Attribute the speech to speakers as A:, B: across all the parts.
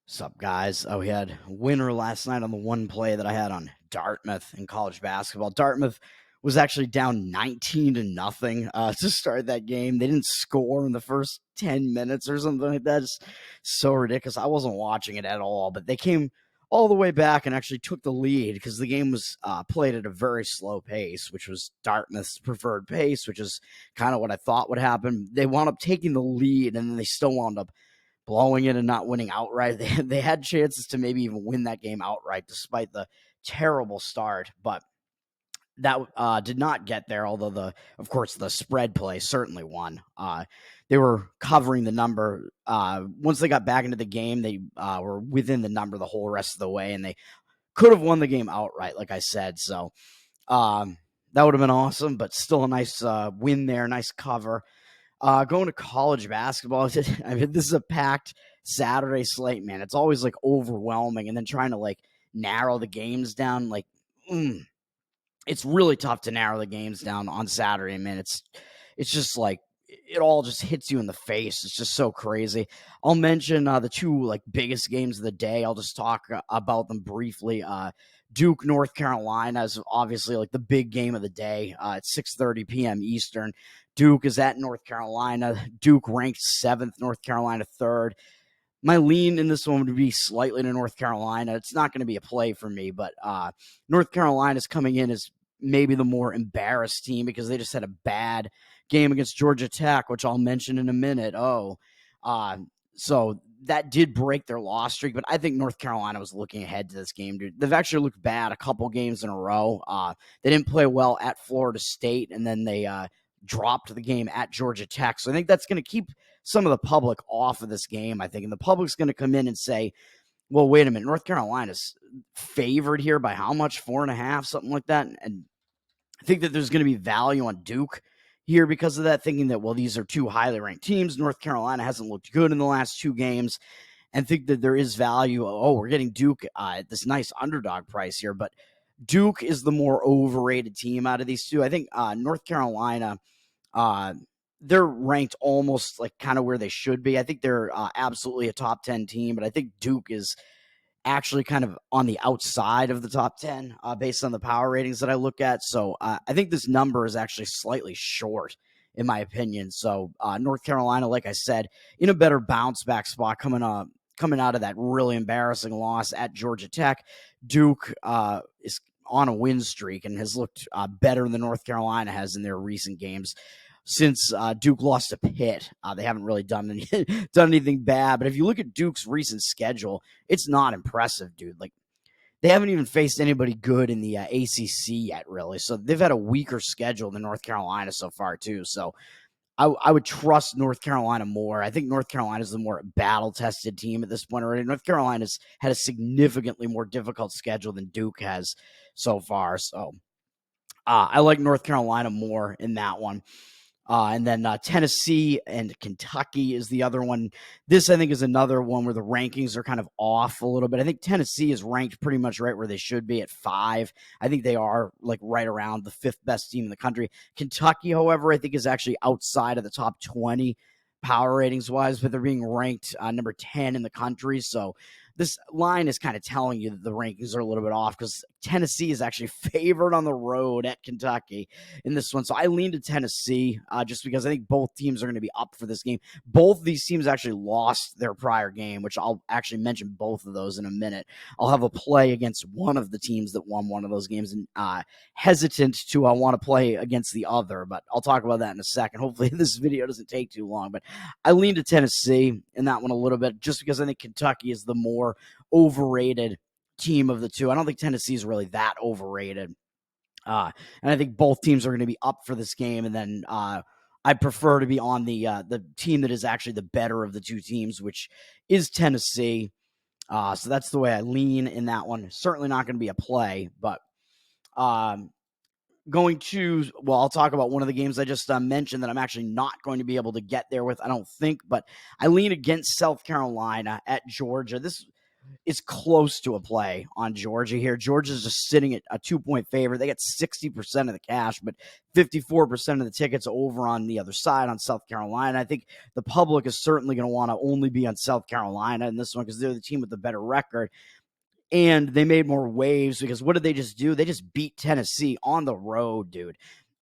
A: Sup, guys? Oh, we had a winner last night on the one play that I had on Dartmouth in college basketball. Dartmouth was actually down 19 to nothing to start that game. They didn't score in the first 10 minutes or something like that. It's so ridiculous. I wasn't watching it at all, but they came all the way back and actually took the lead because the game was played at a very slow pace, which was Dartmouth's preferred pace, which is kind of what I thought would happen. They wound up taking the lead, and then they still wound up blowing it and not winning outright. They had chances to maybe even win that game outright despite the terrible start, but that did not get there, although of course the spread play certainly won. They were covering the number. Once they got back into the game, they were within the number the whole rest of the way, and they could have won the game outright, like I said. So that would have been awesome, but still a nice win there, nice cover. Going to college basketball, I mean, this is a packed Saturday slate, man. It's always like overwhelming, and then trying to like narrow the games down, it's really tough to narrow the games down on Saturday, man. It's just like it all just hits you in the face. It's just so crazy. I'll mention the two like biggest games of the day. I'll just talk about them briefly. Duke, North Carolina is obviously like the big game of the day. It's 6:30 p.m. Eastern. Duke is at North Carolina. Duke ranked 7th, North Carolina 3rd. My lean in this one would be slightly to North Carolina. It's not going to be a play for me, but North Carolina is coming in as maybe the more embarrassed team because they just had a bad game against Georgia Tech, which I'll mention in a minute. So that did break their loss streak, but I think North Carolina was looking ahead to this game, dude. They've actually looked bad a couple games in a row. They didn't play well at Florida State, and then they dropped the game at Georgia Tech. So I think that's going to keep some of the public off of this game, I think. And the public's going to come in and say, well, wait a minute, North Carolina's favored here by how much? 4.5, something like that. And I think that there's going to be value on Duke here because of that, thinking that, well, these are two highly ranked teams. North Carolina hasn't looked good in the last two games, and think that there is value. Oh, we're getting Duke at this nice underdog price here, but Duke is the more overrated team out of these two. I think North Carolina, they're ranked almost like kind of where they should be. I think they're absolutely a top 10 team, but I think Duke is actually kind of on the outside of the top 10 based on the power ratings that I look at. So I think this number is actually slightly short, in my opinion. So North Carolina, like I said, in a better bounce back spot coming out of that really embarrassing loss at Georgia Tech. Duke is on a win streak and has looked better than North Carolina has in their recent games. Since Duke lost to Pitt, they haven't really done anything bad. But if you look at Duke's recent schedule, it's not impressive, dude. Like, they haven't even faced anybody good in the ACC yet, really. So they've had a weaker schedule than North Carolina so far, too. So I would trust North Carolina more. I think North Carolina is the more battle-tested team at this point already. North Carolina's had a significantly more difficult schedule than Duke has so far. So I like North Carolina more in that one. And then Tennessee and Kentucky is the other one. This, I think, is another one where the rankings are kind of off a little bit. I think Tennessee is ranked pretty much right where they should be at 5. I think they are like right around the 5th best team in the country. Kentucky, however, I think is actually outside of the top 20 power ratings wise, but they're being ranked number 10 in the country. So this line is kind of telling you that the rankings are a little bit off because Tennessee is actually favored on the road at Kentucky in this one. So I lean to Tennessee just because I think both teams are going to be up for this game. Both of these teams actually lost their prior game, which I'll actually mention both of those in a minute. I'll have a play against one of the teams that won one of those games and hesitant to want to play against the other, but I'll talk about that in a second. Hopefully this video doesn't take too long, but I lean to Tennessee in that one a little bit just because I think Kentucky is the more overrated team of the two. I don't think Tennessee is really that overrated. And I think both teams are going to be up for this game. And then I prefer to be on the team that is actually the better of the two teams, which is Tennessee. So that's the way I lean in that one. Certainly not going to be a play, but I'll talk about one of the games I just mentioned that I'm actually not going to be able to get there with, I don't think, but I lean against South Carolina at Georgia. This is close to a play on Georgia here. Georgia's just sitting at a 2-point favorite. They get 60% of the cash, but 54% of the tickets over on the other side on South Carolina. I think the public is certainly going to want to only be on South Carolina in this one because they're the team with the better record. And they made more waves because what did they just do? They just beat Tennessee on the road, dude.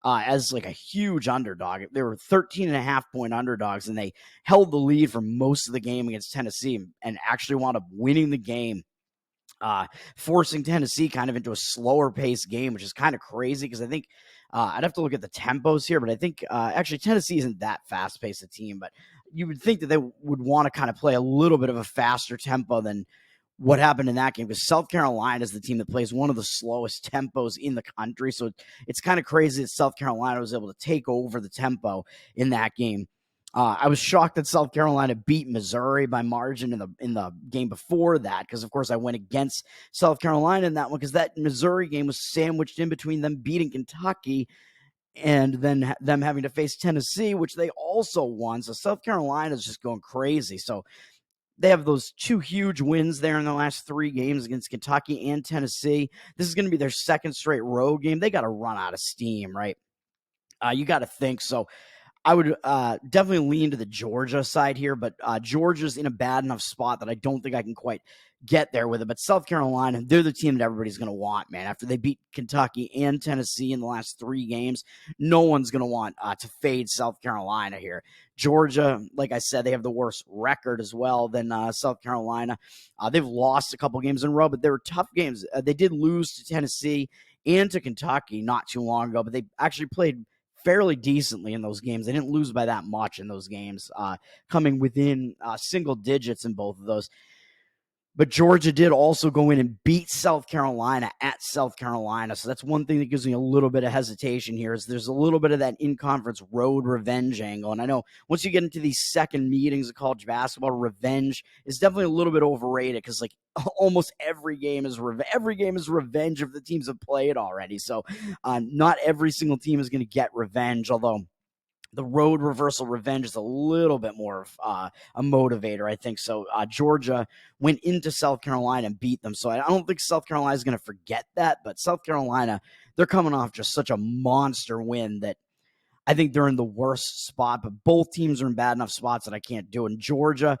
A: As like a huge underdog. They were 13.5-point underdogs, and they held the lead for most of the game against Tennessee and actually wound up winning the game, forcing Tennessee kind of into a slower pace game, which is kind of crazy because I think I'd have to look at the tempos here, but I think actually Tennessee isn't that fast paced a team, but you would think that they would want to kind of play a little bit of a faster tempo than what happened in that game, because South Carolina is the team that plays one of the slowest tempos in the country. So it's kind of crazy that South Carolina was able to take over the tempo in that game. I was shocked that South Carolina beat Missouri by margin in the game before that, because of course I went against South Carolina in that one because that Missouri game was sandwiched in between them beating Kentucky and then them having to face Tennessee, which they also won. So South Carolina is just going crazy. So they have those two huge wins there in the last 3 games against Kentucky and Tennessee. This is going to be their second straight road game. They got to run out of steam, right? You got to think. So I would definitely lean to the Georgia side here, but Georgia's in a bad enough spot that I don't think I can quite get there with it. But South Carolina, they're the team that everybody's going to want, man. After they beat Kentucky and Tennessee in the last 3 games, no one's going to want to fade South Carolina here. Georgia, like I said, they have the worst record as well than South Carolina. They've lost a couple games in a row, but they were tough games. They did lose to Tennessee and to Kentucky not too long ago, but they actually played fairly decently in those games. They didn't lose by that much in those games, coming within single digits in both of those. But Georgia did also go in and beat South Carolina at South Carolina. So that's one thing that gives me a little bit of hesitation here, is there's a little bit of that in-conference road revenge angle. And I know once you get into these second meetings of college basketball, revenge is definitely a little bit overrated because like almost every game is revenge if the teams have played already. So not every single team is going to get revenge, although the road reversal revenge is a little bit more of a motivator, I think. So Georgia went into South Carolina and beat them. So I don't think South Carolina is going to forget that. But South Carolina, they're coming off just such a monster win that I think they're in the worst spot, but both teams are in bad enough spots that I can't do it. And Georgia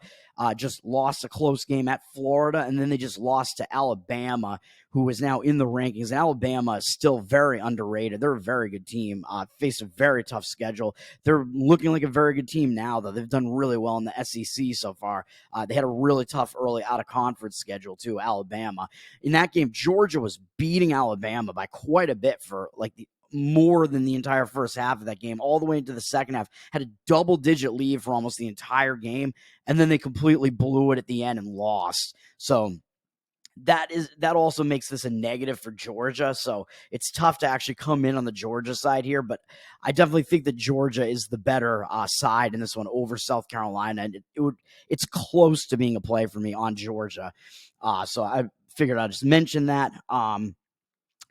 A: just lost a close game at Florida, and then they just lost to Alabama, who is now in the rankings. And Alabama is still very underrated. They're a very good team, faced a very tough schedule. They're looking like a very good team now, though. They've done really well in the SEC so far. They had a really tough early out-of-conference schedule, too, Alabama. In that game, Georgia was beating Alabama by quite a bit for like more than the entire first half of that game, all the way into the second half, had a double-digit lead for almost the entire game, and then they completely blew it at the end and lost. So that also makes this a negative for Georgia. So it's tough to actually come in on the Georgia side here, but I definitely think that Georgia is the better side in this one over South Carolina, and it's close to being a play for me on Georgia. So I figured I'd just mention that.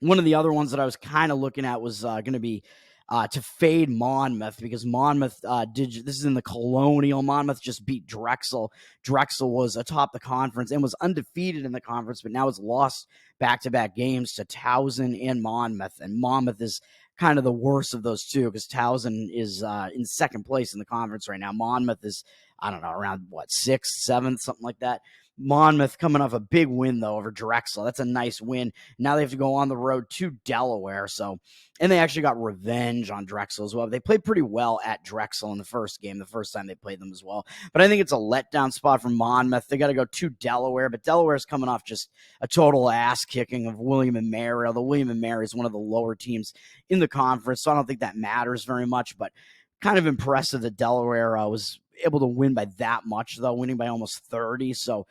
A: One of the other ones that I was kind of looking at was going to be to fade Monmouth, because Monmouth this is in the Colonial. Monmouth just beat Drexel. Drexel was atop the conference and was undefeated in the conference, but now has lost back-to-back games to Towson and Monmouth. And Monmouth is kind of the worst of those two because Towson is in second place in the conference right now. Monmouth is, I don't know, around what, 6th, 7th, something like that. Monmouth coming off a big win, though, over Drexel. That's a nice win. Now they have to go on the road to Delaware. So, and they actually got revenge on Drexel as well. They played pretty well at Drexel in the first game, the first time they played them as well. But I think it's a letdown spot for Monmouth. They got to go to Delaware, but Delaware's coming off just a total ass kicking of William and Mary. Although William and Mary is one of the lower teams in the conference, so I don't think that matters very much. But kind of impressive that Delaware was able to win by that much, though, winning by almost 30. So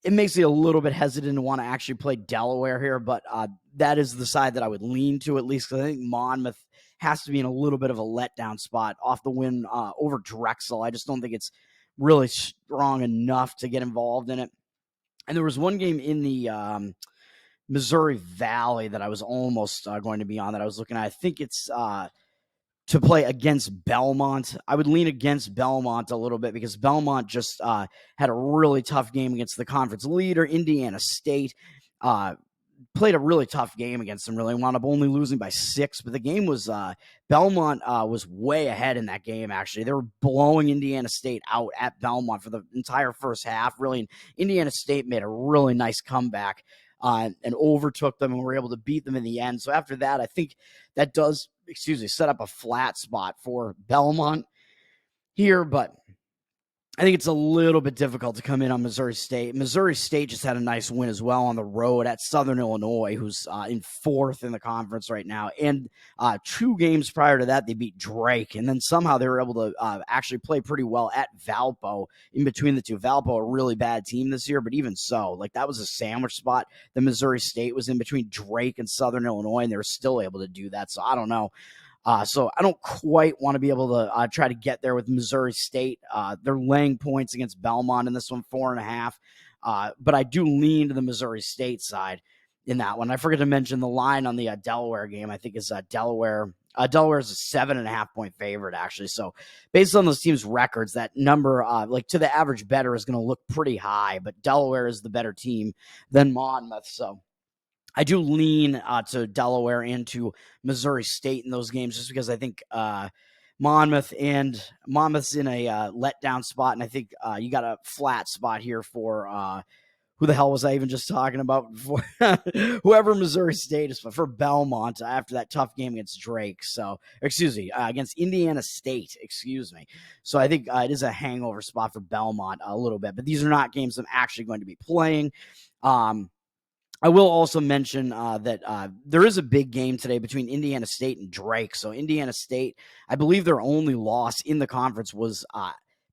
A: it makes me a little bit hesitant to want to actually play Delaware here, but that is the side that I would lean to, at least, because I think Monmouth has to be in a little bit of a letdown spot off the win over Drexel. I just don't think it's really strong enough to get involved in it. And there was one game in the Missouri Valley that I was almost going to be on that I was looking at. I think it's to play against Belmont. I would lean against Belmont a little bit because Belmont just had a really tough game against the conference leader, Indiana State. Played a really tough game against them, really wound up only losing by 6, but the game was Belmont was way ahead in that game. Actually, they were blowing Indiana State out at Belmont for the entire first half, really, and Indiana State made a really nice comeback and overtook them and were able to beat them in the end. So after that, I think that does set up a flat spot for Belmont here, but I think it's a little bit difficult to come in on Missouri State. Missouri State just had a nice win as well on the road at Southern Illinois, who's in 4th in the conference right now. And 2 games prior to that, they beat Drake. And then somehow they were able to actually play pretty well at Valpo in between the two. Valpo, a really bad team this year, but even so, like that was a sandwich spot. The Missouri State was in between Drake and Southern Illinois, and they were still able to do that. So I don't know. So I don't quite want to be able to try to get there with Missouri State. They're laying points against Belmont in this one, 4.5. But I do lean to the Missouri State side in that one. I forgot to mention the line on the Delaware game. I think is Delaware. Delaware is a 7.5-point favorite, actually. So based on those teams' records, that number, like to the average bettor, is going to look pretty high. But Delaware is the better team than Monmouth. So I do lean to Delaware and to Missouri State in those games just because I think Monmouth's in a letdown spot, and I think you got a flat spot here for who the hell was I even just talking about before? Whoever Missouri State is for Belmont after that tough game against Drake. So, against Indiana State, So I think it is a hangover spot for Belmont a little bit, but these are not games I'm actually going to be playing. I will also mention that there is a big game today between Indiana State and Drake. So Indiana State, I believe their only loss in the conference was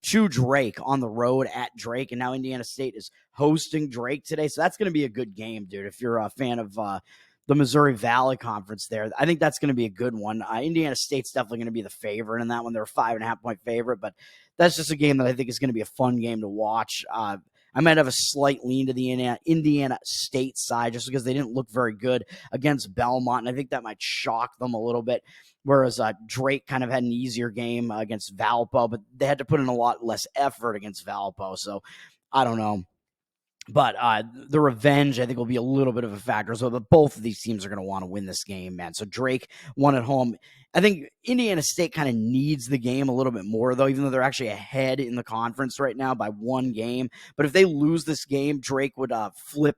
A: to Drake on the road at Drake, and now Indiana State is hosting Drake today. So that's going to be a good game, dude, if you're a fan of the Missouri Valley Conference there. I think that's going to be a good one. Indiana State's definitely going to be the favorite in that one. They're a 5.5-point favorite, but that's just a game that I think is going to be a fun game to watch. I might have a slight lean to the Indiana State side just because they didn't look very good against Belmont, and I think that might shock them a little bit, whereas Drake kind of had an easier game against Valpo, but they had to put in a lot less effort against Valpo, so I don't know. But the revenge, I think, will be a little bit of a factor. So both of these teams are going to want to win this game, man. So Drake won at home. I think Indiana State kind of needs the game a little bit more, though, even though they're actually ahead in the conference right now by 1 game. But if they lose this game, Drake would flip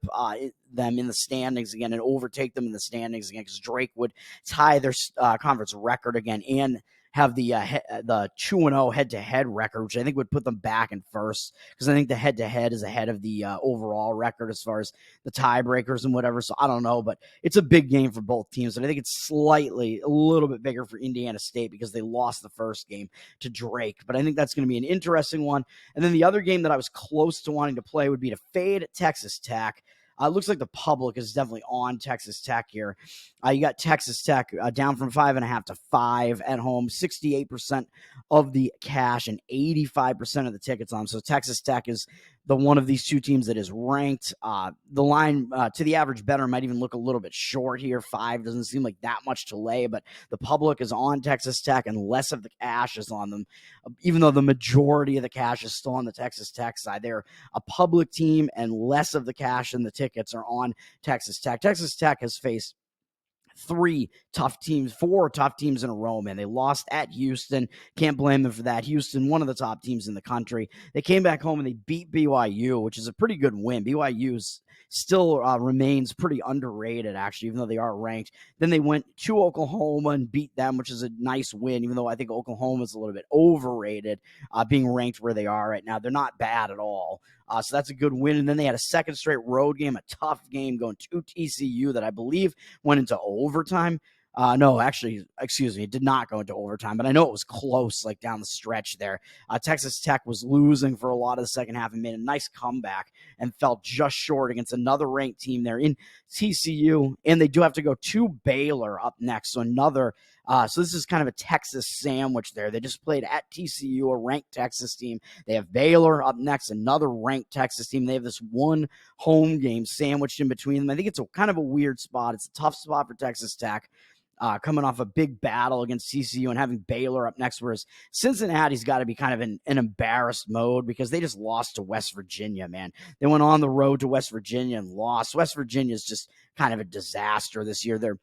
A: them in the standings again and overtake them in the standings again because Drake would tie their conference record again and have the 2-0 head-to-head record, which I think would put them back in first because I think the head-to-head is ahead of the overall record as far as the tiebreakers and whatever. So I don't know, but it's a big game for both teams, and I think it's a little bit bigger for Indiana State because they lost the first game to Drake. But I think that's going to be an interesting one. And then the other game that I was close to wanting to play would be to fade Texas Tech. It looks like the public is definitely on Texas Tech here. You got Texas Tech down from 5.5 to 5 at home, 68% of the cash and 85% of the tickets on. So Texas Tech is the one of these two teams that is ranked. The line to the average bettor might even look a little bit short here. 5 doesn't seem like that much to lay, but the public is on Texas Tech and less of the cash is on them, even though the majority of the cash is still on the Texas Tech side. They're a public team and less of the cash and the tickets are on Texas Tech. Texas Tech has faced 4 tough teams in a row, man. They lost at Houston. Can't blame them for that. Houston, one of the top teams in the country. They came back home and they beat BYU, which is a pretty good win. BYU's still remains pretty underrated, actually, even though they are ranked. Then they went to Oklahoma and beat them, which is a nice win, even though I think Oklahoma is a little bit overrated, being ranked where they are right now. They're not bad at all. So that's a good win. And then they had a second straight road game, a tough game going to TCU that I believe went into overtime. No, actually, excuse me, it did not go into overtime, but I know it was close, like down the stretch there. Texas Tech was losing for a lot of the second half and made a nice comeback and fell just short against another ranked team there in TCU. And they do have to go to Baylor up next. So so this is kind of a Texas sandwich there. They just played at TCU, a ranked Texas team. They have Baylor up next, another ranked Texas team. They have this one home game sandwiched in between them. I think it's kind of a weird spot. It's a tough spot for Texas Tech. coming off a big battle against CCU and having Baylor up next, whereas Cincinnati's got to be kind of in an embarrassed mode because they just lost to West Virginia, man. They went on the road to West Virginia and lost. West Virginia is just kind of a disaster this year. They're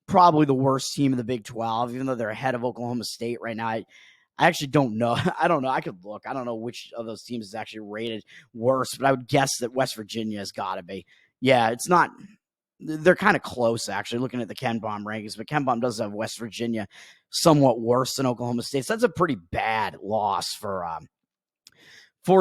A: probably the worst team in the Big 12, even though they're ahead of Oklahoma State right now. I actually don't know. I don't know. I could look. I don't know which of those teams is actually rated worse, but I would guess that West Virginia has got to be. Yeah, it's not. They're kind of close, actually, looking at the KenPom rankings, but KenPom does have West Virginia somewhat worse than Oklahoma State. So that's a pretty bad loss for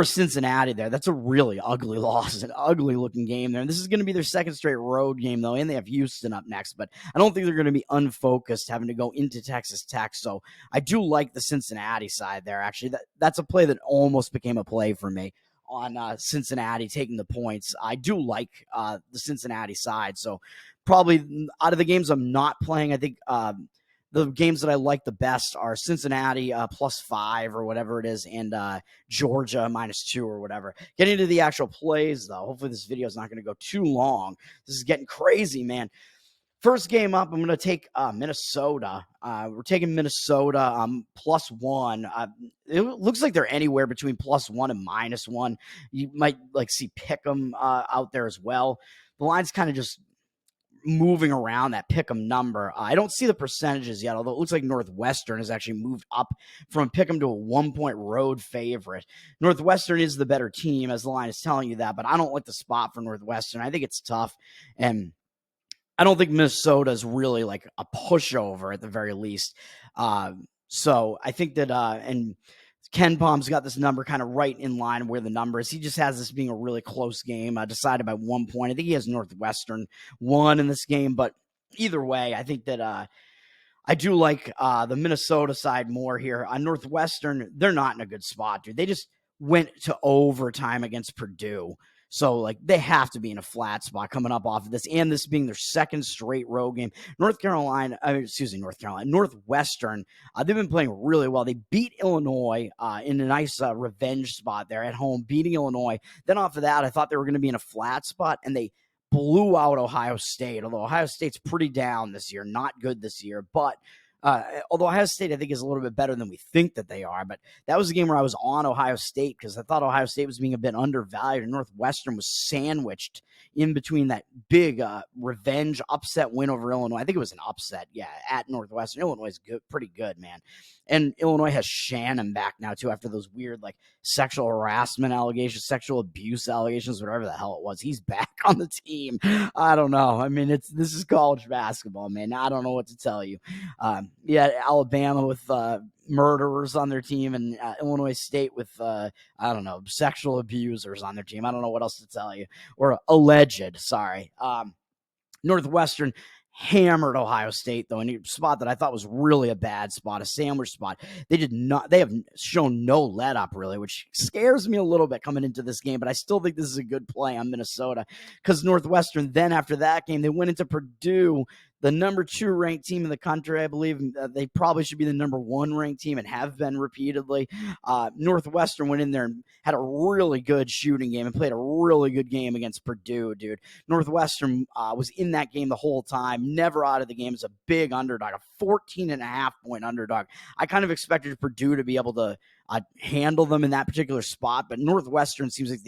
A: Cincinnati there. That's a really ugly loss, an ugly looking game there. And this is going to be their second straight road game, though, and they have Houston up next. But I don't think they're going to be unfocused having to go into Texas Tech. So I do like the Cincinnati side there, actually. That's a play that almost became a play for me on Cincinnati taking the points. I do like the Cincinnati side. So probably out of the games I'm not playing, I think the games that I like the best are Cincinnati +5 or whatever it is, and Georgia -2 or whatever. Getting into the actual plays, though, hopefully this video is not going to go too long. This is getting crazy, man. First game up, I'm going to take Minnesota. We're taking Minnesota +1. It looks like they're anywhere between +1 and -1. You might see Pick'em out there as well. The line's kind of just moving around that Pick'em number. I don't see the percentages yet, although it looks like Northwestern has actually moved up from Pick'em to a 1-point road favorite. Northwestern is the better team, as the line is telling you that, but I don't like the spot for Northwestern. I think it's tough, and I don't think Minnesota is really like a pushover at the very least. So I think that, and KenPom's got this number kind of right in line where the number is. He just has this being a really close game, decided by 1 point. I think he has Northwestern 1 in this game, but either way, I think that I do like the Minnesota side more here. On Northwestern, they're not in a good spot, dude. They just went to overtime against Purdue. So, they have to be in a flat spot coming up off of this, and this being their second straight road game. Northwestern, they've been playing really well. They beat Illinois in a nice revenge spot there at home, beating Illinois. Then off of that, I thought they were going to be in a flat spot, and they blew out Ohio State, although Ohio State's pretty down this year, not good this year, but although Ohio State, I think, is a little bit better than we think that they are. But that was a game where I was on Ohio State because I thought Ohio State was being a bit undervalued, and Northwestern was sandwiched in between that big revenge upset win over Illinois. I think it was an upset, at Northwestern. Illinois is good, pretty good, man. And Illinois has Shannon back now, too, after those weird, sexual harassment allegations, sexual abuse allegations, whatever the hell it was. He's back on the team. I don't know. I mean, this is college basketball, man. I don't know what to tell you. Alabama with murderers on their team, and Illinois State with, sexual abusers on their team. I don't know what else to tell you. Or alleged, sorry. Northwestern hammered Ohio State, though, in a spot that I thought was really a bad spot, a sandwich spot. They have shown no let up, really, which scares me a little bit coming into this game, but I still think this is a good play on Minnesota because Northwestern, then after that game, they went into Purdue, the number 2 ranked team in the country. I believe they probably should be the number 1 ranked team and have been repeatedly. Northwestern went in there and had a really good shooting game and played a really good game against Purdue, dude. Northwestern was in that game the whole time, never out of the game as a big underdog, a 14.5-point underdog. I kind of expected Purdue to be able to handle them in that particular spot, but Northwestern seems like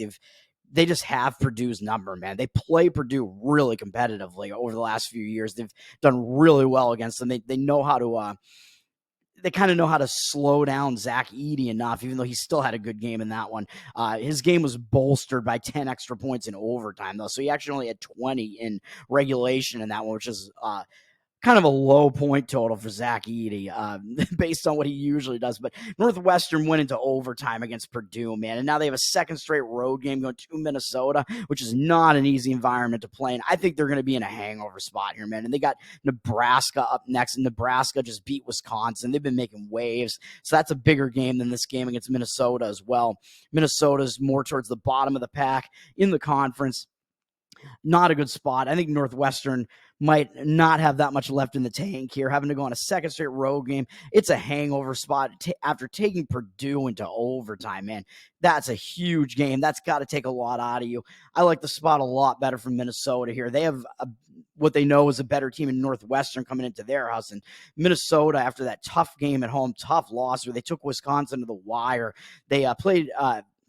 A: they just have Purdue's number, man. They play Purdue really competitively over the last few years. They've done really well against them. They know how to they kind of know how to slow down Zach Edey enough, even though he still had a good game in that one. His game was bolstered by 10 extra points in overtime, though. So he actually only had 20 in regulation in that one, which is kind of a low point total for Zach Edey based on what he usually does. But Northwestern went into overtime against Purdue, man. And now they have a second straight road game going to Minnesota, which is not an easy environment to play in. I think they're going to be in a hangover spot here, man. And they got Nebraska up next, and Nebraska just beat Wisconsin. They've been making waves. So that's a bigger game than this game against Minnesota as well. Minnesota's more towards the bottom of the pack in the conference. Not a good spot. I think Northwestern might not have that much left in the tank here, having to go on a second straight road game. It's a hangover spot after taking Purdue into overtime, man. That's a huge game. That's got to take a lot out of you. I like the spot a lot better from Minnesota here. They have what they know is a better team in Northwestern coming into their house. And Minnesota, after that tough game at home, tough loss where they took Wisconsin to the wire, they played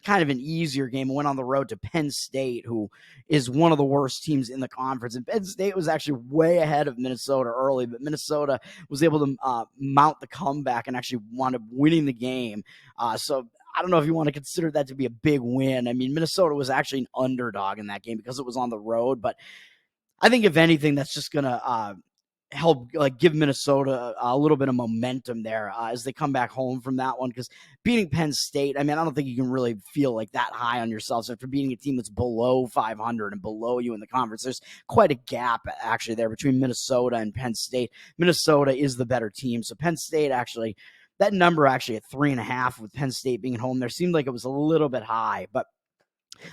A: kind of an easier game and went on the road to Penn State, who is one of the worst teams in the conference. And Penn State was actually way ahead of Minnesota early, but Minnesota was able to mount the comeback and actually wound up winning the game. So I don't know if you want to consider that to be a big win. I mean, Minnesota was actually an underdog in that game because it was on the road, but I think if anything, that's just going to help give Minnesota a little bit of momentum there as they come back home from that one, because beating Penn State, I mean, I don't think you can really feel like that high on yourselves after beating a team that's below 500 and below you in the conference. There's quite a gap actually there between Minnesota and Penn State. Minnesota is the better team. So Penn State actually, that number actually at 3.5 with Penn State being at home there seemed like it was a little bit high, but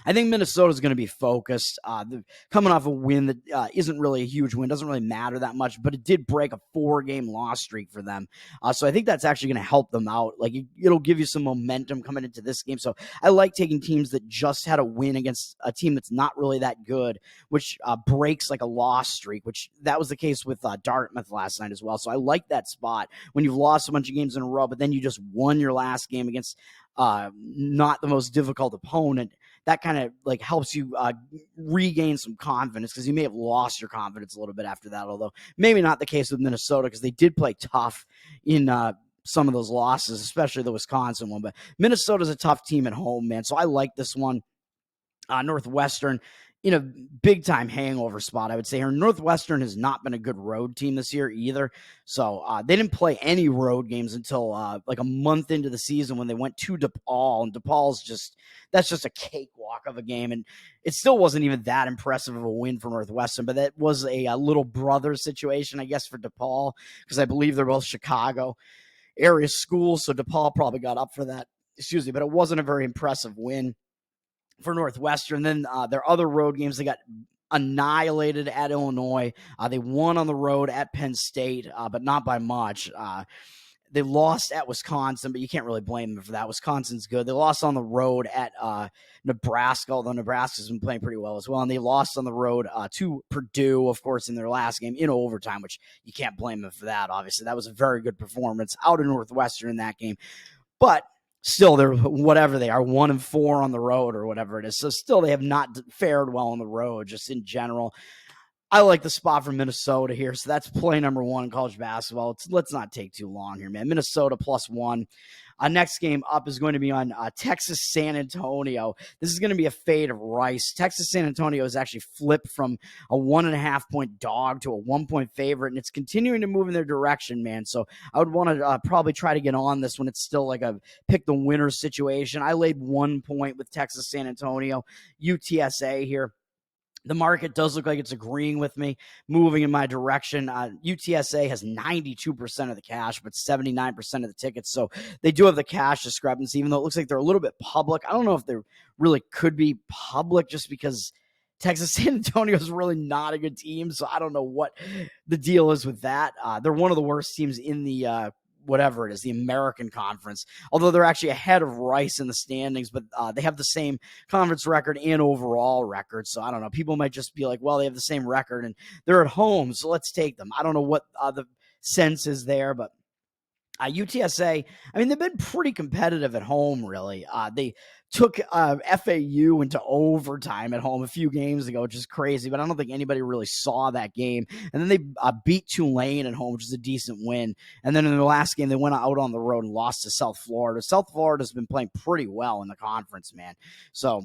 A: I think Minnesota is going to be focused. Coming off a win that isn't really a huge win, doesn't really matter that much, but it did break a 4-game loss streak for them. So I think that's actually going to help them out. Like it'll give you some momentum coming into this game. So I like taking teams that just had a win against a team that's not really that good, which breaks like a loss streak, which that was the case with Dartmouth last night as well. So I like that spot when you've lost a bunch of games in a row, but then you just won your last game against not the most difficult opponent. That kind of like helps you regain some confidence, because you may have lost your confidence a little bit after that, although maybe not the case with Minnesota, because they did play tough in some of those losses, especially the Wisconsin one. But Minnesota's a tough team at home, man. So I like this one. Northwestern in a big-time hangover spot, I would say here. Northwestern has not been a good road team this year either. So they didn't play any road games until like a month into the season when they went to DePaul. And DePaul's that's just a cakewalk of a game. And it still wasn't even that impressive of a win for Northwestern, but that was a little brother situation, I guess, for DePaul, because I believe they're both Chicago area schools. So DePaul probably got up for that. Excuse me, but it wasn't a very impressive win for Northwestern. Then their other road games, they got annihilated at Illinois. They won on the road at Penn State, but not by much. They lost at Wisconsin, but you can't really blame them for that. Wisconsin's good. They lost on the road at Nebraska, although Nebraska's been playing pretty well as well. And they lost on the road to Purdue, of course, in their last game in overtime, which you can't blame them for that, obviously. That was a very good performance out of Northwestern in that game. But still, they're whatever they are, 1-4 on the road or whatever it is. So still, they have not fared well on the road, just in general. I like the spot for Minnesota here. So that's play number 1 in college basketball. Let's not take too long here, man. Minnesota +1. Next game up is going to be on Texas San Antonio. This is going to be a fade of Rice. Texas San Antonio has actually flipped from a 1.5-point dog to a 1-point favorite, and it's continuing to move in their direction, man. So I would want to probably try to get on this when it's still like a pick the winner situation. I laid 1 point with Texas San Antonio, UTSA here. The market does look like it's agreeing with me, moving in my direction. UTSA has 92% of the cash, but 79% of the tickets. So they do have the cash discrepancy, even though it looks like they're a little bit public. I don't know if they really could be public just because Texas San Antonio is really not a good team. So I don't know what the deal is with that. They're one of the worst teams in the whatever it is, the American Conference, although they're actually ahead of Rice in the standings, but they have the same conference record and overall record. So I don't know. People might just be like, well, they have the same record and they're at home, so let's take them. I don't know what the sense is there, but UTSA, I mean, they've been pretty competitive at home, really. They took FAU into overtime at home a few games ago, which is crazy, but I don't think anybody really saw that game. And then they beat Tulane at home, which is a decent win. And then in the last game, they went out on the road and lost to South Florida. South Florida's been playing pretty well in the conference, man. So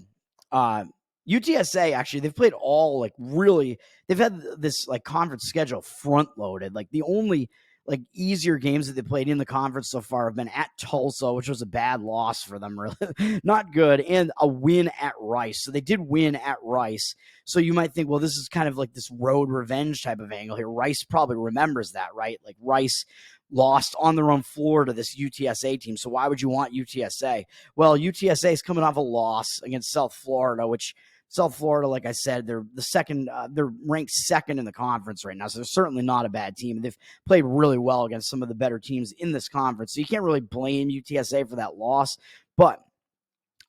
A: UTSA, actually, they've played all like really, they've had this like conference schedule front loaded. Like the only like easier games that they played in the conference so far have been at Tulsa, which was a bad loss for them, really not good, and a win at Rice. So they did win at Rice. So you might think, well, this is kind of like this road revenge type of angle here. Rice probably remembers that, right? Like Rice lost on their own floor to this UTSA team. So why would you want UTSA? Well, UTSA is coming off a loss against South Florida, which South Florida, like I said, they're the second. They're ranked second in the conference right now, so they're certainly not a bad team. They've played really well against some of the better teams in this conference, so you can't really blame UTSA for that loss. But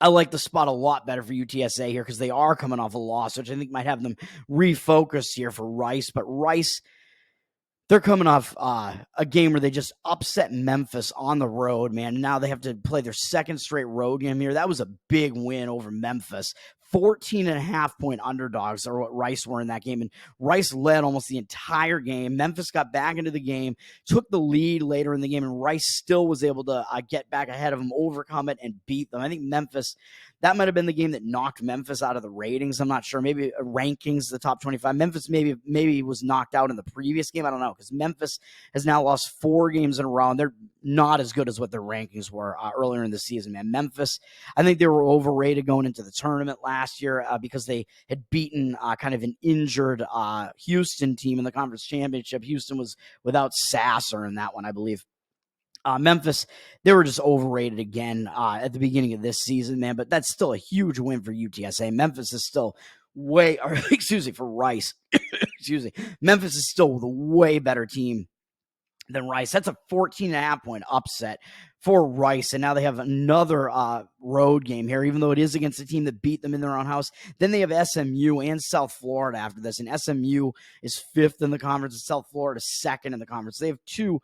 A: I like the spot a lot better for UTSA here because they are coming off a loss, which I think might have them refocus here for Rice. But Rice, they're coming off a game where they just upset Memphis on the road, man. Now they have to play their second straight road game here. That was a big win over Memphis. 14.5-point underdogs are what Rice were in that game. And Rice led almost the entire game. Memphis got back into the game, took the lead later in the game, and Rice still was able to get back ahead of them, overcome it, and beat them. I think Memphis, that might have been the game that knocked Memphis out of the ratings. I'm not sure. Maybe rankings, the top 25. Memphis maybe was knocked out in the previous game. I don't know, because Memphis has now lost 4 games in a row, and they're not as good as what their rankings were earlier in the season, man. Memphis, I think they were overrated going into the tournament last year because they had beaten kind of an injured Houston team in the conference championship. Houston was without Sasser in that one, I believe. Memphis, they were just overrated again at the beginning of this season, man. But that's still a huge win for UTSA. Memphis is still for Rice. excuse me. Memphis is still the way better team than Rice. That's a 14.5-point upset for Rice. And now they have another road game here, even though it is against a team that beat them in their own house. Then they have SMU and South Florida after this. And SMU is 5th in the conference, and South Florida 2nd in the conference. They have 2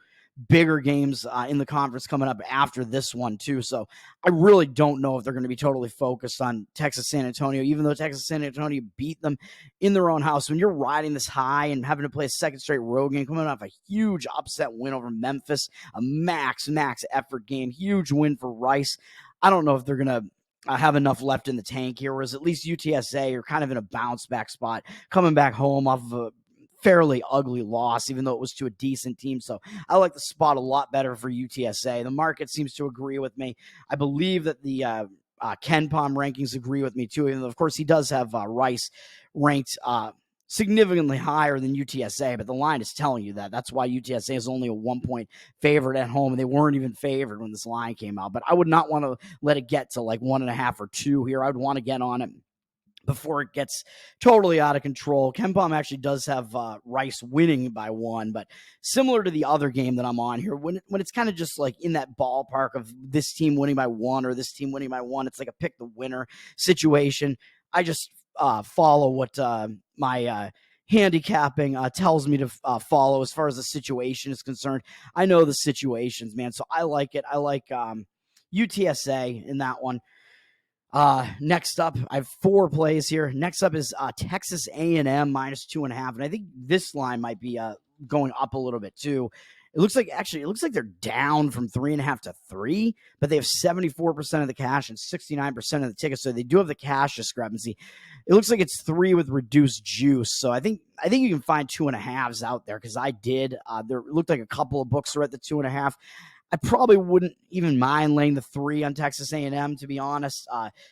A: bigger games in the conference coming up after this one too. So I really don't know if they're going to be totally focused on Texas San Antonio, even though Texas San Antonio beat them in their own house. When you're riding this high and having to play a second straight road game, coming off a huge upset win over Memphis, a max effort game, huge win for Rice. I don't know if they're going to have enough left in the tank here, whereas at least UTSA are kind of in a bounce back spot, coming back home off of a fairly ugly loss, even though it was to a decent team. So I like the spot a lot better for UTSA. The market seems to agree with me. I believe that the KenPom rankings agree with me too, even though, of course, he does have Rice ranked significantly higher than UTSA, but the line is telling you that. That's why UTSA is only a 1-point favorite at home, and they weren't even favored when this line came out. But I would not want to let it get to like 1.5 or 2 here. I would want to get on it before it gets totally out of control. KenPom actually does have Rice winning by 1, but similar to the other game that I'm on here, when it's kind of just like in that ballpark of this team winning by 1 or this team winning by 1, it's like a pick the winner situation. I just follow what my handicapping tells me to follow as far as the situation is concerned. I know the situations, man, so I like it. I like UTSA in that one. Next up, I have 4 plays here. Next up is Texas A&M minus 2.5, and I think this line might be going up a little bit too. It looks like they're down from 3.5 to 3, but they have 74% of the cash and 69% of the tickets, so they do have the cash discrepancy. It looks like it's 3 with reduced juice, so I think you can find 2.5s out there because I did. There looked like a couple of books are at the 2.5. I probably wouldn't even mind laying the 3 on Texas A&M, to be honest.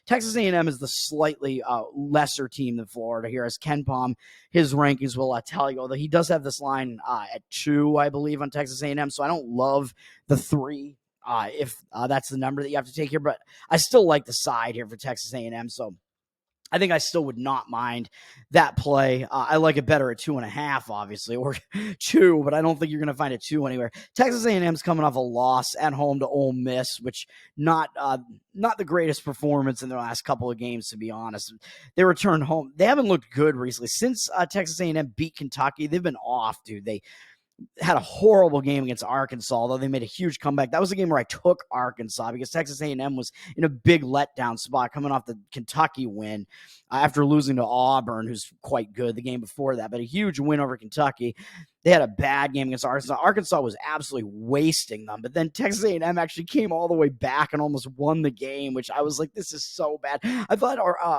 A: Texas A&M is the slightly lesser team than Florida here, as KenPom, his rankings will tell you, although he does have this line at 2, I believe, on Texas A&M, so I don't love the 3 if that's the number that you have to take here, but I still like the side here for Texas A&M, so I think I still would not mind that play. I like it better at 2.5, obviously, or 2, but I don't think you're going to find a 2 anywhere. Texas A&M's coming off a loss at home to Ole Miss, which not the greatest performance in their last couple of games, to be honest. They returned home. They haven't looked good recently. Since Texas A&M beat Kentucky, they've been off, dude. They had a horrible game against Arkansas, although they made a huge comeback. That was a game where I took Arkansas because Texas A&M was in a big letdown spot coming off the Kentucky win after losing to Auburn, who's quite good the game before that, but a huge win over Kentucky. They had a bad game against Arkansas. Arkansas was absolutely wasting them, but then Texas A&M actually came all the way back and almost won the game, which I was like, this is so bad. I thought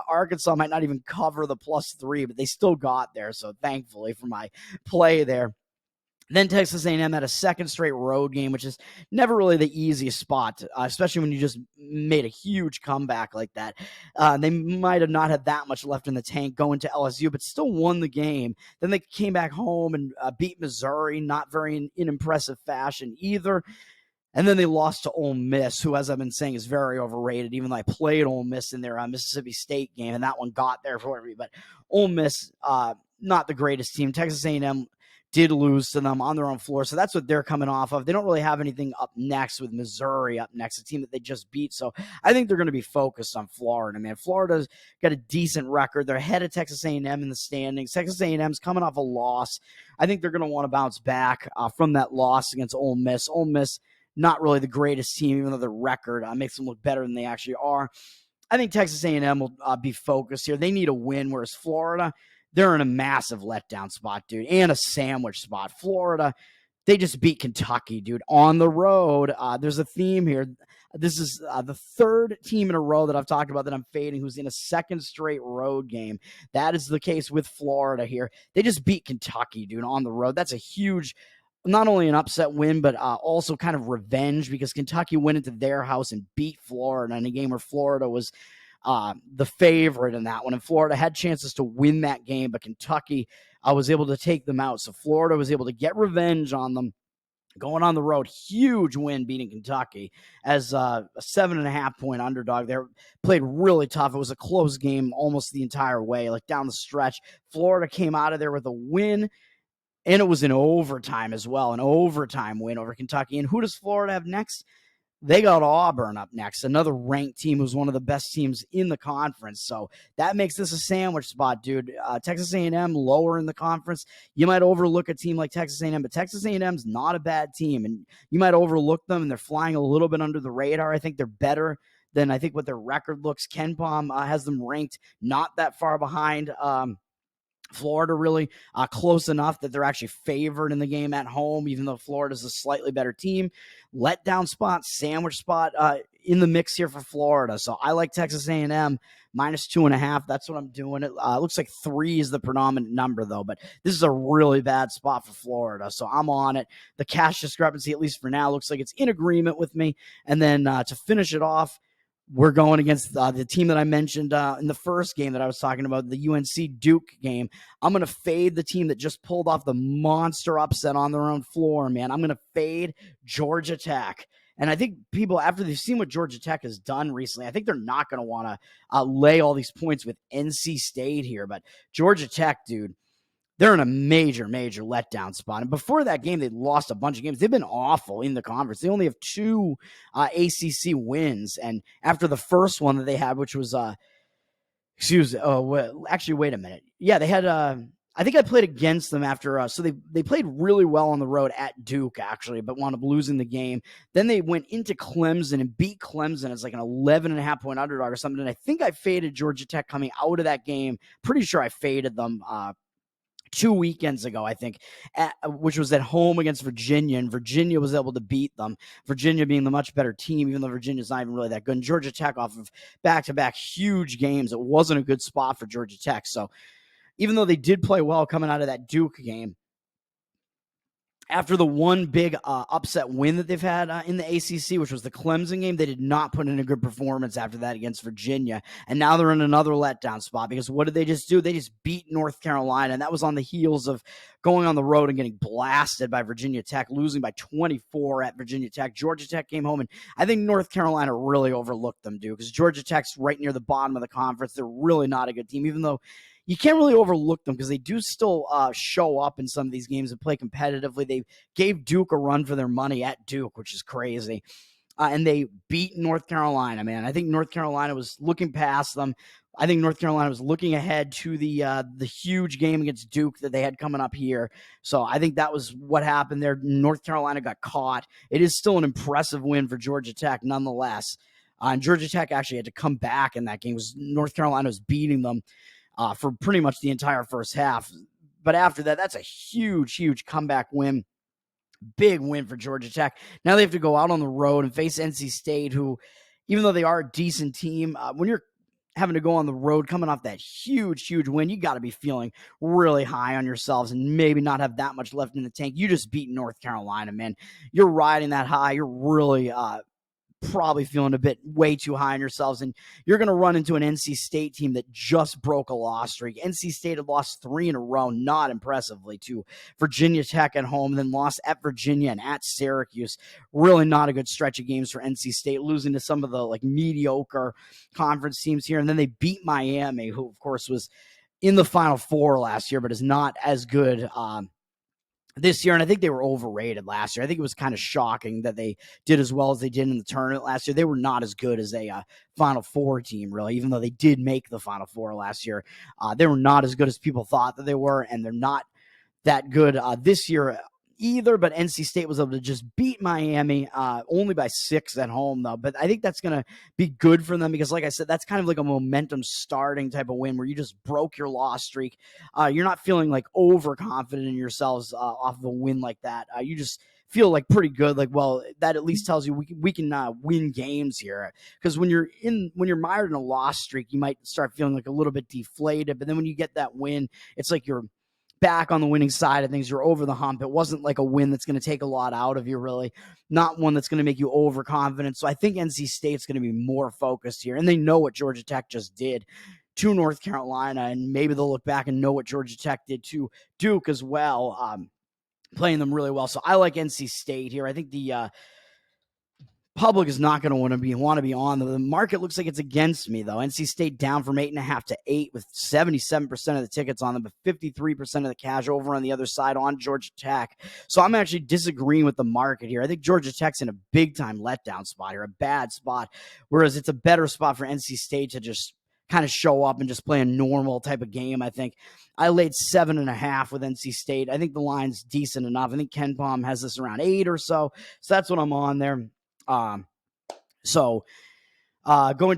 A: Arkansas might not even cover the +3, but they still got there, so thankfully for my play there. Then Texas A&M had a second straight road game, which is never really the easiest spot, especially when you just made a huge comeback like that. They might have not had that much left in the tank going to LSU, but still won the game. Then they came back home and beat Missouri, not very in impressive fashion either. And then they lost to Ole Miss, who, as I've been saying, is very overrated, even though I played Ole Miss in their Mississippi State game, and that one got there for me. But Ole Miss, not the greatest team. Texas A&M did lose to them on their own floor. So that's what they're coming off of. They don't really have anything up next with Missouri up next, a team that they just beat. So I think they're going to be focused on Florida, man. Florida's got a decent record. They're ahead of Texas A&M in the standings. Texas A&M's coming off a loss. I think they're going to want to bounce back from that loss against Ole Miss. Ole Miss, not really the greatest team, even though their record makes them look better than they actually are. I think Texas A&M will be focused here. They need a win, whereas Florida, they're in a massive letdown spot, dude, and a sandwich spot. Florida, they just beat Kentucky, dude, on the road. There's a theme here. This is the third team in a row that I've talked about that I'm fading who's in a second straight road game. That is the case with Florida here. They just beat Kentucky, dude, on the road. That's a huge, not only an upset win, but also kind of revenge, because Kentucky went into their house and beat Florida in a game where Florida was the favorite in that one. And Florida had chances to win that game, but Kentucky was able to take them out. So Florida was able to get revenge on them going on the road. Huge win beating Kentucky as a 7.5 point underdog. They played really tough. It was a close game almost the entire way, like down the stretch. Florida came out of there with a win, and it was in overtime as well, an overtime win over Kentucky. And who does Florida have next? They got Auburn up next, another ranked team who's one of the best teams in the conference. So that makes this a sandwich spot, dude. Texas A&M lower in the conference. You might overlook a team like Texas A&M, but Texas A&M's not a bad team, and you might overlook them, and they're flying a little bit under the radar. I think they're better than I think what their record looks. Ken Pom has them ranked not that far behind Florida, really close enough that they're actually favored in the game at home, even though Florida's a slightly better team. Letdown spot, sandwich spot in the mix here for Florida. So I like Texas A&M -2.5. That's what I'm doing. It looks like 3 is the predominant number, though, but this is a really bad spot for Florida. So I'm on it. The cash discrepancy, at least for now, looks like it's in agreement with me. And then to finish it off, we're going against the team that I mentioned in the first game that I was talking about, the UNC Duke game. I'm going to fade the team that just pulled off the monster upset on their own floor, man. I'm going to fade Georgia Tech. And I think people, after they've seen what Georgia Tech has done recently, I think they're not going to want to lay all these points with NC State here. But Georgia Tech, dude, they're in a major letdown spot. And before that game, they lost a bunch of games. They've been awful in the conference. They only have 2 ACC wins. And after the first one that they had, which was, actually, wait a minute. Yeah, they had, I think I played against them after, so they played really well on the road at Duke, actually, but wound up losing the game. Then they went into Clemson and beat Clemson as like an 11.5 point underdog or something. And I think I faded Georgia Tech coming out of that game. Pretty sure I faded them 2 weekends ago, I think, which was at home against Virginia, and Virginia was able to beat them. Virginia being the much better team, even though Virginia's not even really that good. And Georgia Tech, off of back-to-back huge games, it wasn't a good spot for Georgia Tech. So even though they did play well coming out of that Duke game, after the one big upset win that they've had in the ACC, which was the Clemson game, they did not put in a good performance after that against Virginia. And now they're in another letdown spot, because what did they just do? They just beat North Carolina, and that was on the heels of going on the road and getting blasted by Virginia Tech, losing by 24 at Virginia Tech. Georgia Tech came home, and I think North Carolina really overlooked them, dude, because Georgia Tech's right near the bottom of the conference. They're really not a good team, even though you can't really overlook them because they do still show up in some of these games and play competitively. They gave Duke a run for their money at Duke, which is crazy. And they beat North Carolina, man. I think North Carolina was looking past them. I think North Carolina was looking ahead to the huge game against Duke that they had coming up here. So I think that was what happened there. North Carolina got caught. It is still an impressive win for Georgia Tech nonetheless. And Georgia Tech actually had to come back in that game. North Carolina was beating them for pretty much the entire first half. But after that, that's a huge comeback win. Big win for Georgia Tech. Now they have to go out on the road and face NC State, who, even though they are a decent team, when you're having to go on the road coming off that huge win, you got to be feeling really high on yourselves and maybe not have that much left in the tank. You just beat North Carolina, man. You're riding that high. You're really probably feeling a bit way too high on yourselves, and you're going to run into an NC State team that just broke a loss streak. NC State had lost 3 in a row, not impressively, to Virginia Tech at home, then lost at Virginia and at Syracuse. Really not a good stretch of games for NC State, losing to some of the like mediocre conference teams here. And then they beat Miami, who of course was in the Final Four last year, but is not as good this year, and I think they were overrated last year. I think it was kind of shocking that they did as well as they did in the tournament last year. They were not as good as a Final Four team, really, even though they did make the Final Four last year. They were not as good as people thought that they were, and they're not that good this year either, but NC State was able to just beat Miami only by 6 at home, though. But I think that's going to be good for them because, like I said, that's kind of like a momentum starting type of win where you just broke your loss streak. You're not feeling like overconfident in yourselves off of a win like that. You just feel like pretty good. Like, well, that at least tells you we can win games here. Because when you're mired in a loss streak, you might start feeling like a little bit deflated. But then when you get that win, it's like you're back on the winning side of things. You're over the hump. It wasn't like a win that's going to take a lot out of you, really. Not one that's going to make you overconfident. So I think NC State's going to be more focused here. And they know what Georgia Tech just did to North Carolina. And maybe they'll look back and know what Georgia Tech did to Duke as well, playing them really well. So I like NC State here. I think the public is not going to want to be on. The market looks like it's against me, though. NC State down from 8.5 to 8 with 77% of the tickets on them, but 53% of the cash over on the other side on Georgia Tech. So I'm actually disagreeing with the market here. I think Georgia Tech's in a big-time letdown spot here, a bad spot, whereas it's a better spot for NC State to just kind of show up and just play a normal type of game. I think I laid 7.5 with NC State. I think the line's decent enough. I think Ken Palm has this around 8 or so. So that's what I'm on there. Going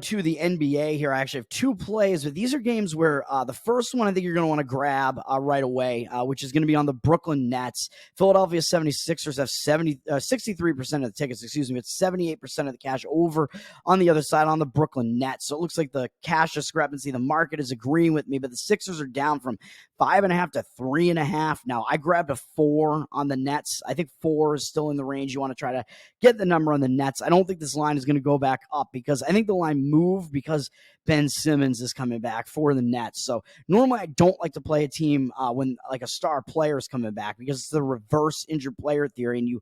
A: to the NBA here, I actually have 2 plays, but these are games where the first one I think you're going to want to grab right away, which is going to be on the Brooklyn Nets. Philadelphia 76ers have 63% of the tickets, but 78% of the cash over on the other side on the Brooklyn Nets. So it looks like the cash discrepancy, the market is agreeing with me, but the Sixers are down from 5.5 to 3.5. Now, I grabbed a 4 on the Nets. I think 4 is still in the range. You want to try to get the number on the Nets. I don't think this line is going to go back up because I think the line moved because Ben Simmons is coming back for the Nets. So normally I don't like to play a team when like a star player is coming back because it's the reverse injured player theory, and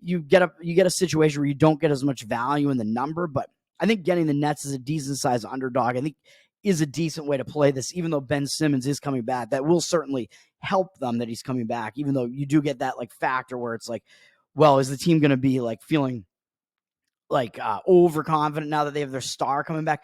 A: you get a situation where you don't get as much value in the number. But I think getting the Nets as a decent sized underdog, I think, is a decent way to play this, even though Ben Simmons is coming back. That will certainly help them that he's coming back, even though you do get that like factor where it's like, well, is the team going to be like feeling like overconfident now that they have their star coming back?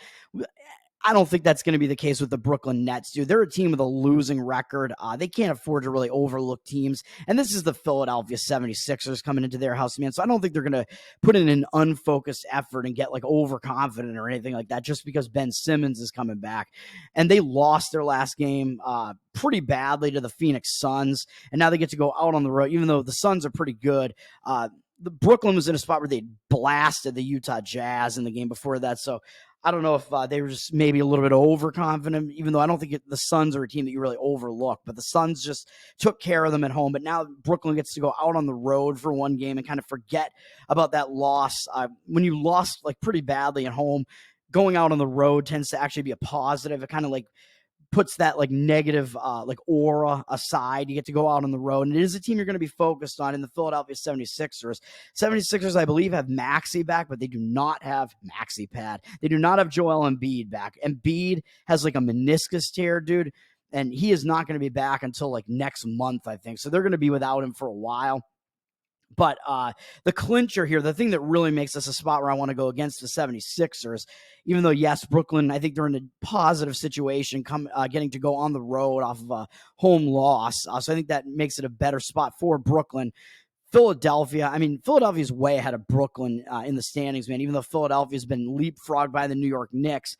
A: I don't think that's going to be the case with the Brooklyn Nets, dude. They're a team with a losing record. They can't afford to really overlook teams. And this is the Philadelphia 76ers coming into their house, man. So I don't think they're going to put in an unfocused effort and get like overconfident or anything like that just because Ben Simmons is coming back. And they lost their last game pretty badly to the Phoenix Suns. And now they get to go out on the road, even though the Suns are pretty good. The Brooklyn was in a spot where they blasted the Utah Jazz in the game before that. So I don't know if they were just maybe a little bit overconfident, even though I don't think the Suns are a team that you really overlook. But the Suns just took care of them at home. But now Brooklyn gets to go out on the road for one game and kind of forget about that loss. When you lost like pretty badly at home, going out on the road tends to actually be a positive. It kind of like puts that like negative like aura aside. You get to go out on the road, and it is a team you're going to be focused on in the Philadelphia 76ers. 76ers, I believe, have Maxey back, but they do not have Maxey Pad. They do not have Joel Embiid back. Embiid has like a meniscus tear, dude, and he is not going to be back until like next month, I think. So they're going to be without him for a while. But the clincher here, the thing that really makes this a spot where I want to go against the 76ers, even though, yes, Brooklyn, I think they're in a positive situation getting to go on the road off of a home loss. So I think that makes it a better spot for Brooklyn. Philadelphia's way ahead of Brooklyn in the standings, man, even though Philadelphia's been leapfrogged by the New York Knicks.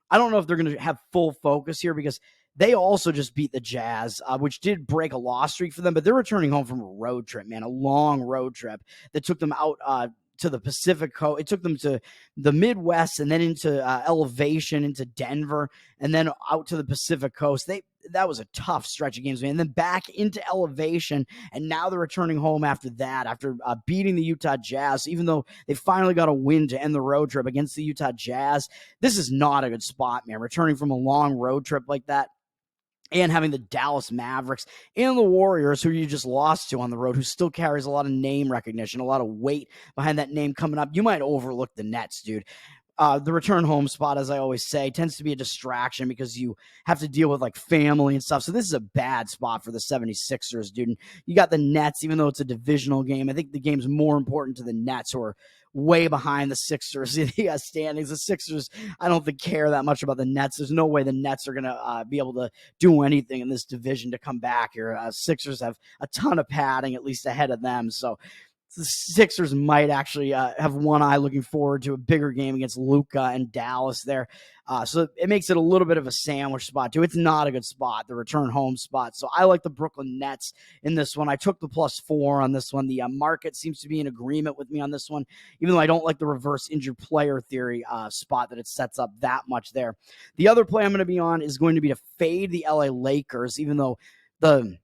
A: I don't know if they're going to have full focus here because they also just beat the Jazz, which did break a loss streak for them, but they're returning home from a road trip, man, a long road trip that took them out to the Pacific Coast. It took them to the Midwest and then into Elevation, into Denver, and then out to the Pacific Coast. That was a tough stretch of games, man. And then back into Elevation, and now they're returning home after that, after beating the Utah Jazz. Even though they finally got a win to end the road trip against the Utah Jazz, this is not a good spot, man. Returning from a long road trip like that, and having the Dallas Mavericks and the Warriors, who you just lost to on the road, who still carries a lot of name recognition, a lot of weight behind that name coming up. You might overlook the Nets, dude. The return home spot, as I always say, tends to be a distraction because you have to deal with like family and stuff. So this is a bad spot for the 76ers, dude. And you got the Nets, even though it's a divisional game. I think the game's more important to the Nets, who are way behind the Sixers in the standings. The Sixers, I don't think, care that much about the Nets. There's no way the Nets are going to be able to do anything in this division to come back here. Sixers have a ton of padding, at least ahead of them. So the Sixers might actually have one eye looking forward to a bigger game against Luka and Dallas there. So it makes it a little bit of a sandwich spot, too. It's not a good spot, the return home spot. So I like the Brooklyn Nets in this one. I took the +4 on this one. The market seems to be in agreement with me on this one, even though I don't like the reverse injured player theory spot that it sets up that much there. The other play I'm going to be on is going to be to fade the LA Lakers, even though the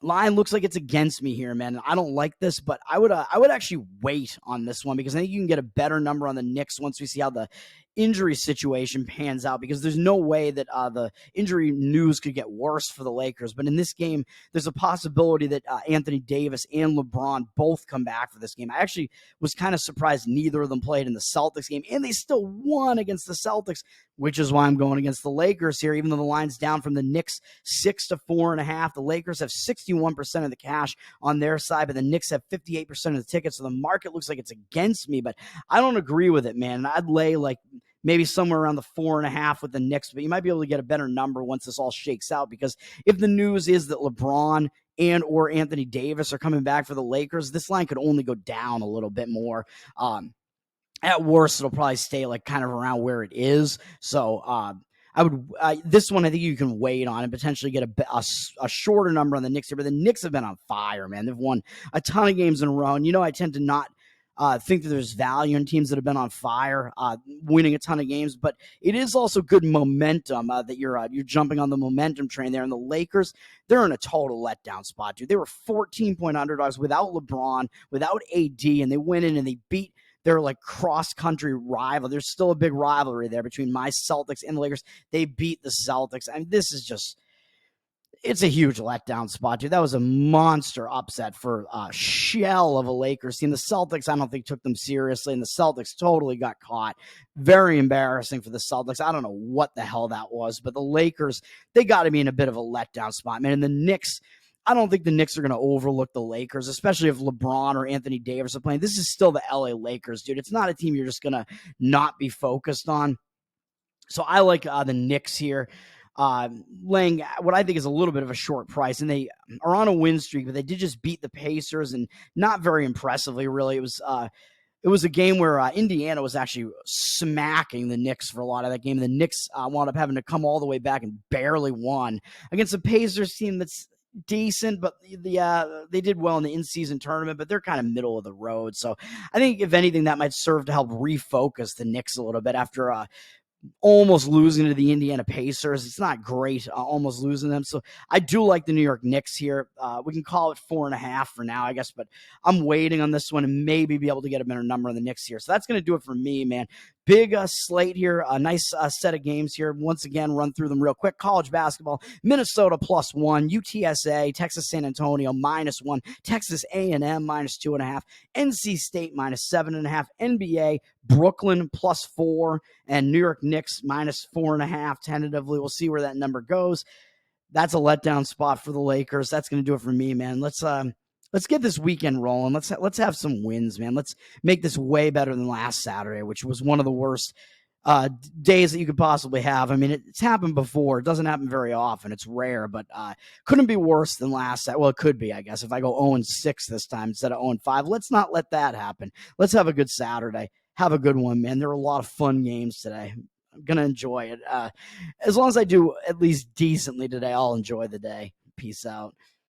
A: line looks like it's against me here, man. I don't like this, but I would actually wait on this one because I think you can get a better number on the Knicks once we see how the injury situation pans out, because there's no way that the injury news could get worse for the Lakers. But in this game, there's a possibility that Anthony Davis and LeBron both come back for this game. I actually was kind of surprised neither of them played in the Celtics game, and they still won against the Celtics, which is why I'm going against the Lakers here, even though the line's down from the Knicks 6 to 4.5. The Lakers have 61% of the cash on their side, but the Knicks have 58% of the tickets. So the market looks like it's against me, but I don't agree with it, man. I'd lay like maybe somewhere around the 4.5 with the Knicks, but you might be able to get a better number once this all shakes out, because if the news is that LeBron and or Anthony Davis are coming back for the Lakers, this line could only go down a little bit more. At worst, it'll probably stay like kind of around where it is. So I would this one I think you can wait on and potentially get a shorter number on the Knicks here. But the Knicks have been on fire, man. They've won a ton of games in a row, and I tend to not think that there's value in teams that have been on fire, winning a ton of games, but it is also good momentum that you're jumping on the momentum train there. And the Lakers, they're in a total letdown spot, dude. They were 14-point underdogs without LeBron, without AD, and they went in and they beat their like cross-country rival. There's still a big rivalry there between my Celtics and the Lakers. They beat the Celtics. I mean, this is just, it's a huge letdown spot, dude. That was a monster upset for a shell of a Lakers team. The Celtics, I don't think, took them seriously, and the Celtics totally got caught. Very embarrassing for the Celtics. I don't know what the hell that was, but the Lakers, they got to be in a bit of a letdown spot, man. And the Knicks, I don't think the Knicks are going to overlook the Lakers, especially if LeBron or Anthony Davis are playing. This is still the LA Lakers, dude. It's not a team you're just going to not be focused on. So I like the Knicks here, laying what I think is a little bit of a short price. And they are on a win streak, but they did just beat the Pacers, and not very impressively, really. It was a game where Indiana was actually smacking the Knicks for a lot of that game. The Knicks wound up having to come all the way back and barely won against a Pacers team that's decent, but they did well in the in-season tournament, but they're kind of middle of the road. So I think if anything, that might serve to help refocus the Knicks a little bit after almost losing to the Indiana Pacers. It's not great, almost losing them. So I do like the New York Knicks here. We can call it 4.5 for now, I guess, but I'm waiting on this one and maybe be able to get a better number on the Knicks here. So that's going to do it for me, man. Big slate here, a nice set of games here. Once again, run through them real quick. College basketball, Minnesota +1, UTSA, Texas San Antonio -1, Texas A&M -2.5, NC State -7.5, NBA, Brooklyn +4, and New York Knicks -4.5 tentatively. We'll see where that number goes. That's a letdown spot for the Lakers. That's going to do it for me, man. Let's get this weekend rolling. Let's have some wins, man. Let's make this way better than last Saturday, which was one of the worst days that you could possibly have. I mean, it's happened before. It doesn't happen very often. It's rare, but couldn't be worse than last Saturday. Well, it could be, I guess, if I go 0-6 this time instead of 0-5. Let's not let that happen. Let's have a good Saturday. Have a good one, man. There were a lot of fun games today. I'm going to enjoy it. As long as I do at least decently today, I'll enjoy the day. Peace out.